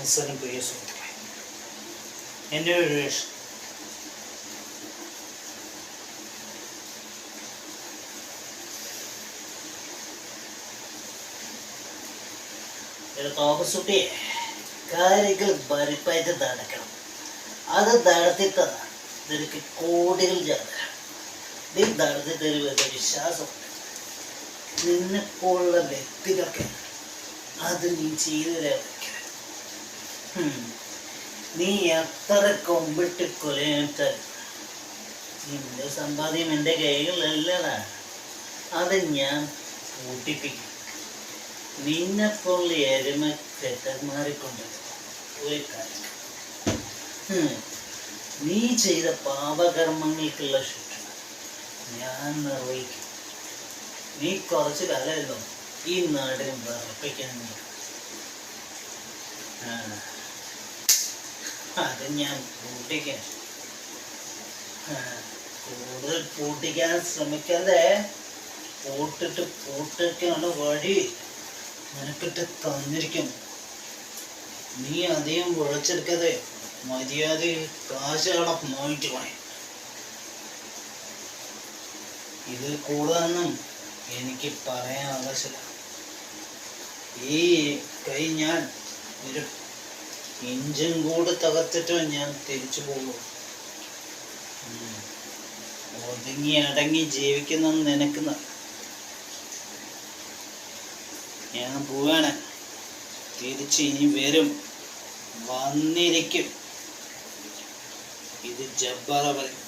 അവസരം പ്രിയ സുഹൃത്തുക്കളെ, എൻ്റെ ഒരു വേഷം തോമസുട്ടിയെ കാര്യങ്ങൾ ഭരിപ്പായിട്ട് നടക്കണം. അത് നടത്തിത്തന്ന നിനക്ക് കോടികൾ ചേർക്കാം. നീ നടത്തി തരുമെന്ന വിശ്വാസമുണ്ട്. നിന്നെപ്പോലുള്ള വ്യക്തികൾക്ക് അത് നീ ചെയ്തു തരാൻ. നീ എത്ര കൊമ്പിട്ട് കൊലയിട്ടാൽ നിന്റെ സമ്പാദ്യം എൻ്റെ കൈകളിലല്ലടാ. അത് ഞാൻ കൂട്ടിപ്പിക്കും. നിന്നെപ്പോലുള്ള എരുമ കെട്ടന്മാരെക്കൊണ്ട് ഒരു കാര്യം, നീ ചെയ്ത പാപകർമ്മങ്ങൾക്കുള്ള ശിക്ഷ ഞാൻ നിർവഹിക്കും. നീ കുറച്ച് കാലമല്ലോ ഈ നാടിനെ വിറപ്പിക്കാൻ. അത് ഞാൻ പൂട്ടിക്കാൻ, കൂടുതൽ പൂട്ടിക്കാൻ ശ്രമിക്കാതെ പൂട്ടിക്കാണ് വഴി നിനക്കിട്ട് തന്നിരിക്കും. നീ അധികം വിളിച്ചെടുക്കാതെ മര്യാദ കാശുകളെ നോയിട്ട് പോണേ. ഇത് കൂടുതലൊന്നും എനിക്ക് പറയാൻ ആവശ്യമില്ല. ഈ കൈ ഞാൻ ഒരു ഇഞ്ചും കൂടെ തകർത്തിട്ടോ ഞാൻ തിരിച്ചു പോകും. ഒതുങ്ങി അടങ്ങി ജീവിക്കുന്ന നിനക്ക് ഞാൻ പോവാണ്. തിരിച്ച് ഇനി വരും, വന്നിരിക്കും. ഇത് ജബ്ബാറ പറയും.